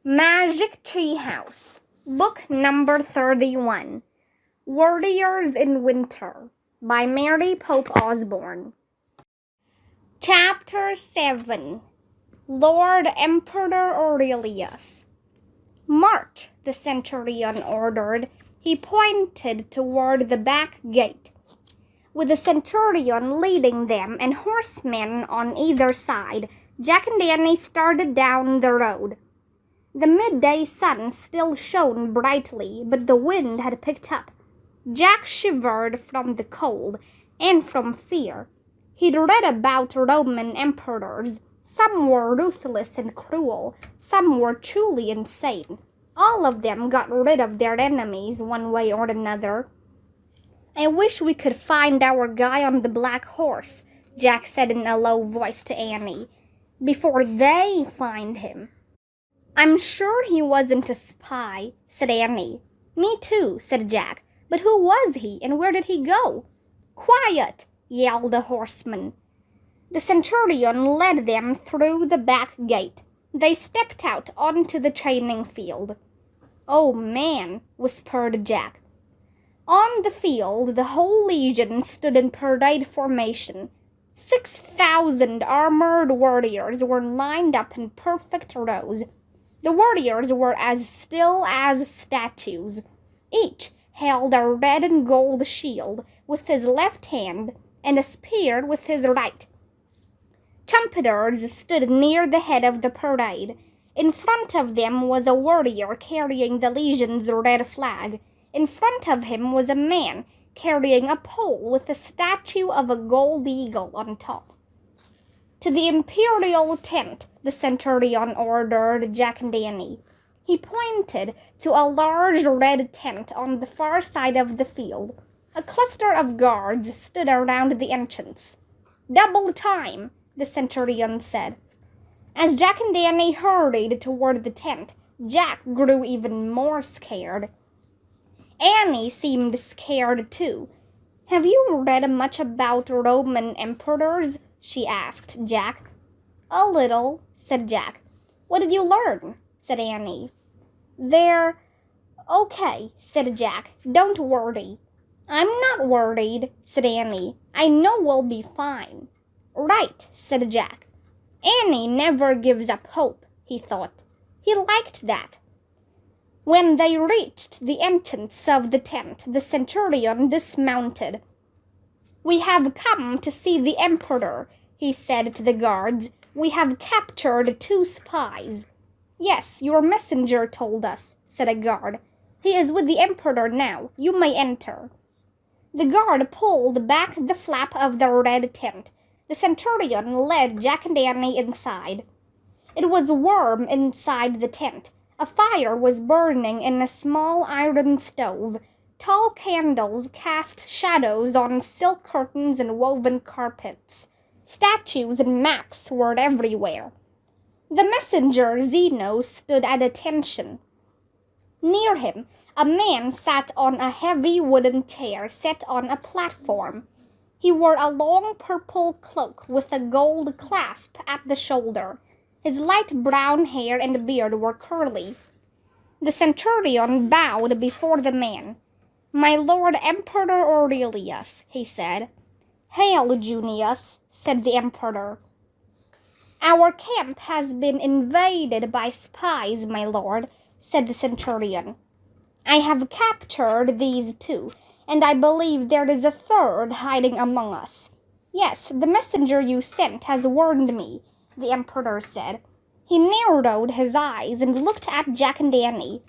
Magic Treehouse, Book Number 31, Warriors in Winter, by Mary Pope Osborne. Chapter 7, Lord Emperor Aurelius. March, the centurion ordered. He pointed toward the back gate. With the centurion leading them and horsemen on either side, Jack and Annie started down the road. The midday sun still shone brightly, but the wind had picked up. Jack shivered from the cold and from fear. He'd read about Roman emperors. Some were ruthless and cruel. Some were truly insane. All of them got rid of their enemies one way or another. "I wish we could find our guy on the black horse," Jack said in a low voice to Annie, "before they find him." "I'm sure he wasn't a spy," said Annie. "Me too," said Jack. "But who was he, and where did he go?" "Quiet!" yelled the horseman. The centurion led them through the back gate. They stepped out onto the training field. "Oh, man," whispered Jack. On the field, the whole legion stood in parade formation. 6,000 armored warriors were lined up in perfect rows. The warriors were as still as statues. Each held a red and gold shield with his left hand and a spear with his right. Trumpeters stood near the head of the parade. In front of them was a warrior carrying the legion's red flag. In front of him was a man carrying a pole with a statue of a gold eagle on top. "To the imperial tent," the centurion ordered Jack and Annie. He pointed to a large red tent on the far side of the field. A cluster of guards stood around the entrance. "Double time," the centurion said. As Jack and Annie hurried toward the tent, Jack grew even more scared. Annie seemed scared too. "Have you read much about Roman emperors?" she asked Jack. "A little," said Jack. "What did you learn?" said Annie. "They're okay," said Jack. "Don't worry." "I'm not worried," said Annie. "I know we'll be fine." "Right," said Jack. Annie never gives up hope, he thought. He liked that. When they reached the entrance of the tent, the centurion dismounted. "We have come to see the emperor," he said to the guards. "We have captured 2 spies." "Yes, your messenger told us," said a guard. "He is with the emperor now. You may enter." The guard pulled back the flap of the red tent. The centurion led Jack and Annie inside. It was warm inside the tent. A fire was burning in a small iron stove. Tall candles cast shadows on silk curtains and woven carpets. Statues and maps were everywhere. The messenger, Zeno, stood at attention. Near him, a man sat on a heavy wooden chair set on a platform. He wore a long purple cloak with a gold clasp at the shoulder. His light brown hair and beard were curly. The centurion bowed before the man. "My Lord Emperor Aurelius," he said. "Hail, Junius," said the emperor. "Our camp has been invaded by spies, my lord," said the centurion. "I have captured these 2, and I believe there is a 3rd hiding among us." "Yes, the messenger you sent has warned me," the emperor said. He narrowed his eyes and looked at Jack and Annie.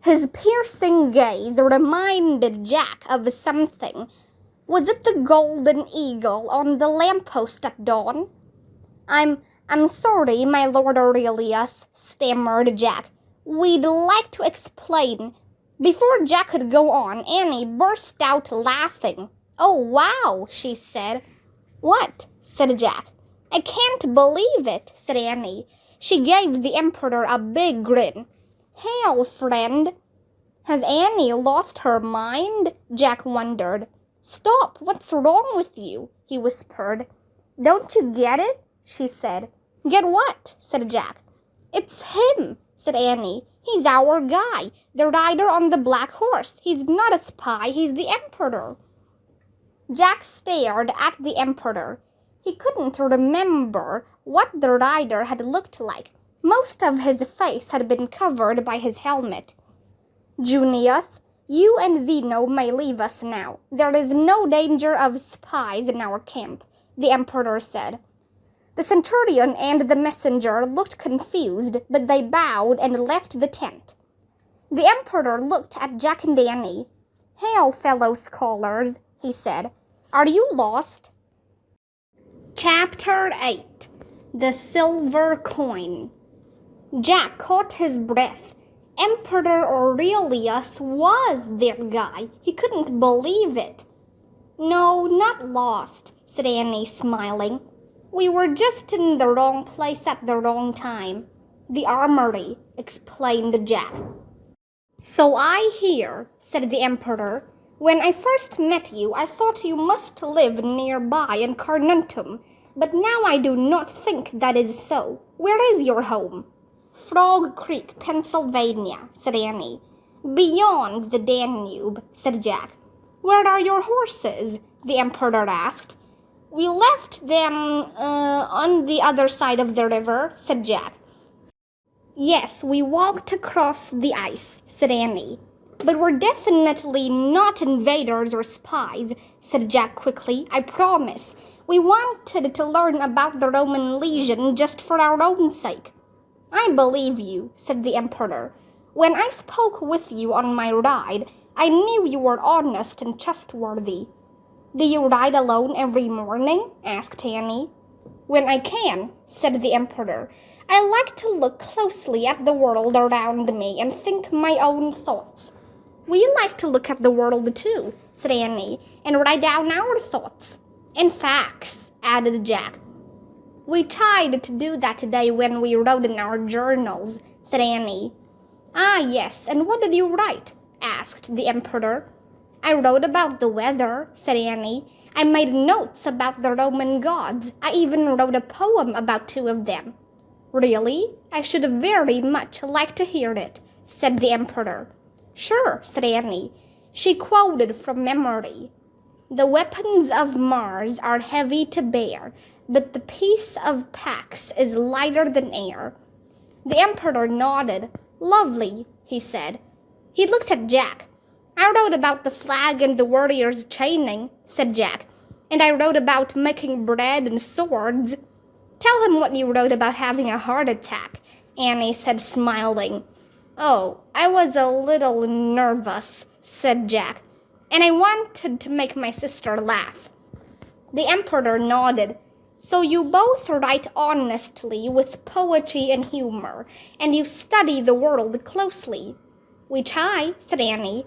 His piercing gaze reminded Jack of something. Was it the golden eagle on the lamppost at dawn? I'm sorry, my Lord Aurelius," stammered Jack. "We'd like to explain." Before Jack could go on, Annie burst out laughing. "Oh, wow," she said. "What?" said Jack. "I can't believe it," said Annie. She gave the emperor a big grin. "Hail, friend." "Has Annie lost her mind?" Jack wondered. "Stop, what's wrong with you?" he whispered. "Don't you get it?" she said. "Get what?" said Jack. "It's him," said Annie. "He's our guy, the rider on the black horse. He's not a spy, he's the Emperor." Jack stared at the Emperor. He couldn't remember what the rider had looked like. Most of his face had been covered by his helmet. "Junius, you and Zeno may leave us now. There is no danger of spies in our camp," the Emperor said. The centurion and the messenger looked confused, but they bowed and left the tent. The Emperor looked at Jack and Annie. "Hail, fellow scholars," he said. "Are you lost?" Chapter 8. The Silver Coin. Jack caught his breath. Emperor Aurelius was their guy. He couldn't believe it. "No, not lost," said Annie, smiling. "We were just in the wrong place at the wrong time." "The armory," explained Jack. "So I hear," said the Emperor. "When I first met you, I thought you must live nearby in Carnuntum, but now I do not think that is so. Where is your home?" "Frog Creek, Pennsylvania," said Annie. "Beyond the Danube," said Jack. "Where are your horses?" the Emperor asked. "We left them on the other side of the river," said Jack. "Yes, we walked across the ice," said Annie. "But we're definitely not invaders or spies," said Jack quickly. "I promise. We wanted to learn about the Roman legion just for our own sake." "I believe you," said the Emperor. "When I spoke with you on my ride, I knew you were honest and trustworthy." "Do you ride alone every morning?" asked Annie. "When I can," said the Emperor. "I like to look closely at the world around me and think my own thoughts." "We like to look at the world too," said Annie, "and write down our thoughts." "And facts," added Jack. "We tried to do that today when we wrote in our journals," said Annie. "Ah, yes, and what did you write?" asked the Emperor. "I wrote about the weather," said Annie. "I made notes about the Roman gods. I even wrote a poem about 2 of them." "Really? I should very much like to hear it," said the Emperor. "Sure," said Annie. She quoted from memory. "The weapons of Mars are heavy to bear, but the peace of Pax is lighter than air." The Emperor nodded. "Lovely," he said. He looked at Jack. "I wrote about the flag and the warriors chaining," said Jack. "And I wrote about making bread and swords." "Tell him what you wrote about having a heart attack," Annie said, smiling. "Oh, I was a little nervous," said Jack, "and I wanted to make my sister laugh." The Emperor nodded. "So you both write honestly with poetry and humor, and you study the world closely." "We try," said Annie.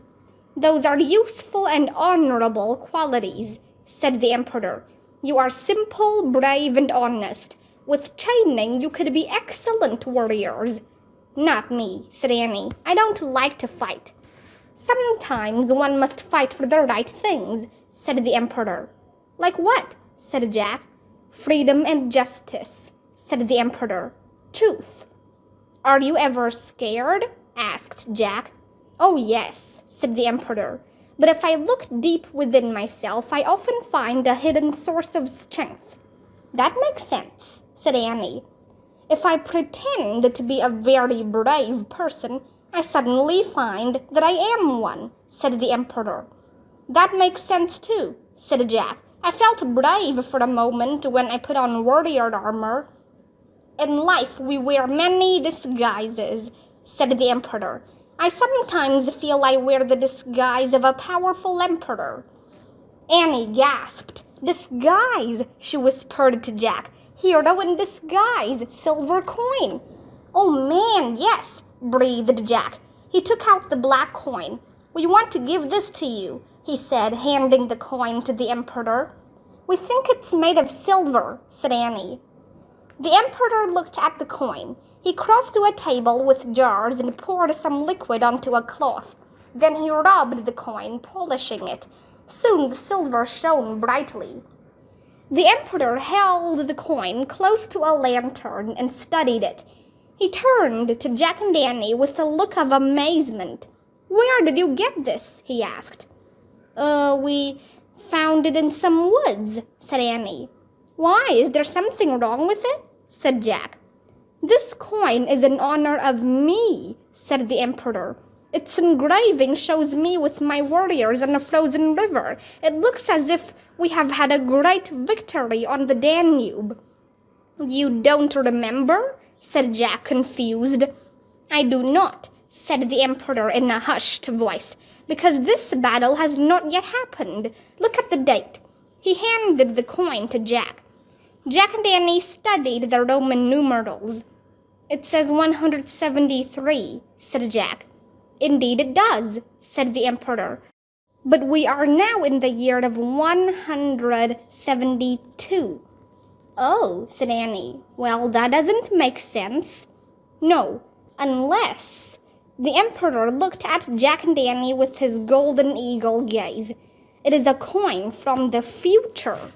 "Those are useful and honorable qualities," said the Emperor. "You are simple, brave, and honest. With training, you could be excellent warriors." "Not me," said Annie. "I don't like to fight." "Sometimes one must fight for the right things," said the Emperor. "Like what?" said Jack. "Freedom and justice," said the Emperor. "Truth." "Are you ever scared?" asked Jack. "Oh, yes," said the Emperor. "But if I look deep within myself, I often find a hidden source of strength." "That makes sense," said Annie. "If I pretend to be a very brave person, I suddenly find that I am one," said the Emperor. "That makes sense too," said Jack. "I felt brave for a moment when I put on warrior armor." "In life we wear many disguises," said the Emperor. "I sometimes feel I wear the disguise of a powerful emperor." Annie gasped. "Disguise," she whispered to Jack. "Hero in disguise, silver coin." "Oh man, yes," breathed Jack. He took out the black coin. "We want to give this to you," he said, handing the coin to the Emperor. "We think it's made of silver," said Annie. The Emperor looked at the coin. He crossed to a table with jars and poured some liquid onto a cloth. Then he rubbed the coin, polishing it. Soon the silver shone brightly. The Emperor held the coin close to a lantern and studied it. He turned to Jack and Danny with a look of amazement. "Where did you get this?" he asked. We found it in some woods," said Annie. "Why, is there something wrong with it?" said Jack. "This coin is in honor of me," said the Emperor. "Its engraving shows me with my warriors on a frozen river. It looks as if we have had a great victory on the Danube." "You don't remember?" said Jack, confused. "I do not," said the Emperor in a hushed voice, "because this battle has not yet happened. Look at the date." He handed the coin to Jack. Jack and Annie studied the Roman numerals. "It says 173, said Jack. "Indeed it does," said the Emperor. "But we are now in the year of 172. "Oh," said Annie. "Well, that doesn't make sense." "No, unless—" The Emperor looked at Jack and Annie with his golden eagle gaze. "It is a coin from the future."